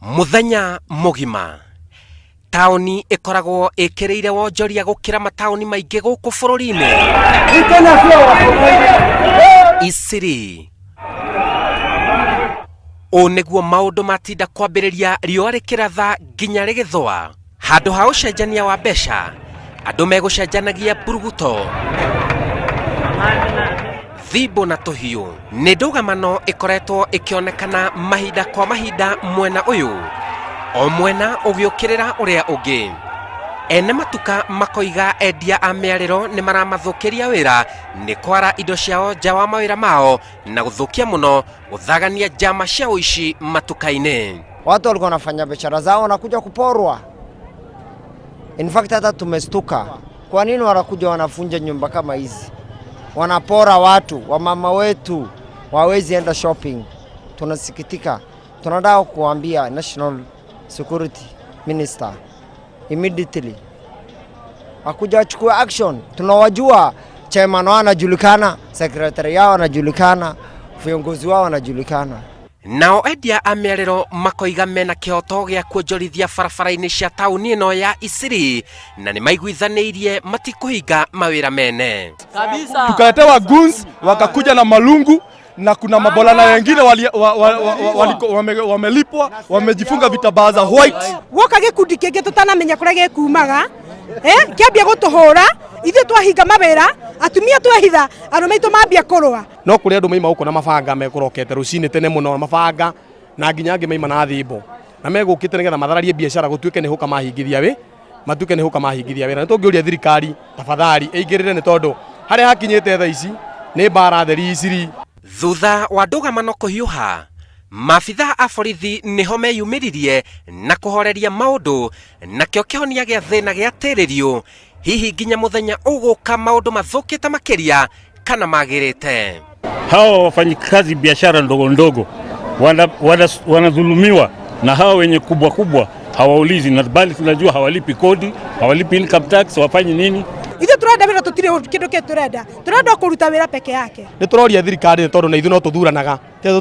Muthenya mugima taoni ikoragwo ikireire wonjoria gukira mataoni maingi guku bururi-ini. Eastleigh o niguo maundu matinda kwambiriria riũa rĩkĩratha nginya rĩgĩthũa. Handũ ha ũcenjania wa mbeca, andũ megũcenjanagia mburuguto, thibo na tũhiũ. Nĩ ndugamano ĩkoretwo ĩkĩonekana mahinda kwa mahinda mwena ũyũ, o mwena ũgĩũkĩrĩra ũrĩa ũngĩ. Ene matuka makoiga endia a miariro nĩ maramathukiria wĩra nĩ kwara indo ciao nja wa mawĩra mao na gũthũkia mũno gũthagania njama cia ũici matuka-inĩ. Watu walikuwa wanafanya biashara zao wanakuja kuporwa. In fact hata tumestuka. Kwa nini wanakuja wanafunja nyumba kama hizi? Wanapora watu, wamama wetu wawezi enda shopping. Tunasikitika. Tunataka kuambia National Security Minister immediately akuja achukue action. Tunawajua chairman wao anajulikana, secretary yao anajulikana, viongozi wao anajulikana. Nao endia a miariro makoiga mena kĩhoto gĩa kuonjorithia barabara-inĩ cia tauni ĩno ya Eastleigh na nĩ maiguithanĩirie matikũhinga mawĩra mene. Tukaletewa guns wakakuja na malungu na kuna mabolana wengine wamelipwa, wamejifunga vitabaa za white. Woka gikundi kĩngĩ tũtanamenya kũrĩa gĩkumaga kĩambia gũtũhũra ithuĩ twahinga mawĩra, atumia twehitha, arũme aitũ mambia kũrũa. No kũrĩ andũ maima gũkũ na mabanga mekurokete rũcinĩ tene mũno, mabanga na nginya angĩ maima na thimbo na megũkĩte nĩgetha mathararie biacara gũtuĩke nĩ hũka mahingithia matuĩke nĩ hũka mahingithia wĩra. Nĩ tũngĩũria thirikari tafadhali ĩingĩrĩre, nĩ tondũ harĩa hakinyĩte thaa ici nĩ mbara theri Eastleigh. Thutha wa ndugamano kũhiũha, maabitha a borithi nĩho meyumĩririe na kũhoreria maũndũ, nakĩo kĩhonia gĩa thĩna gĩatĩrĩrio, hihi nginya mũthenya ũgũka maũndũ mathũkĩte makĩria kana magĩrĩte. Hao wafanyikazi biashara ndogo ndogo wanadhulumiwa na hao wenye kubwa kubwa hawaulizi, na bali tunajua hawalipi kodi, hawalipi income tax, wafanyi nini? Ithuĩ turenda wĩra tutire kindu kĩ turenda kũruta wĩra peke yake. Nĩ turoria thirikari tondũ na ithuĩ no tũthuranaga, ithuĩ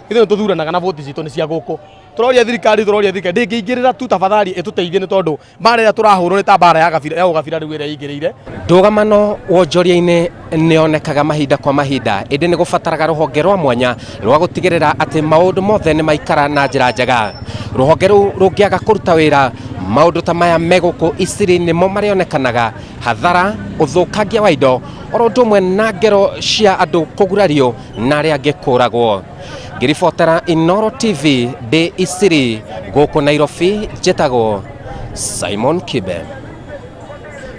nĩ tũthuranaga na voti citũ nĩ cia gũkũ. Turoria thirikari ndĩngĩingĩrĩra tu tafadhali ĩtũteithie, nĩ tondũ mbara ĩrĩa tũrahũrwo nĩ ta mbara ya ũgabira rĩu ĩrĩa ĩingĩrĩire. Ndugamano wonjoria-inĩ nĩonekaga mahinda kwa mahinda, ĩndĩ nĩ gũbataraga rũhonge rwa mwanya rwa gũtigĩrĩra atĩ maũndũ mothe nĩ maikara na njĩra njega. Rũhonge rũu rũngĩaga kũruta wĩra, maũndũ ta maya megũkũ Eastleigh nĩmo marĩonekanaga: hathara, ũthũkangia wa indo, oro ũndũ ũmwe na ngero cia andũ kũgurario na arĩa angĩ kũragwo. Ngĩribotera Inooro TV ndĩ Eastleigh gũkũ Nairobi, njĩtagwo Simon Kibe.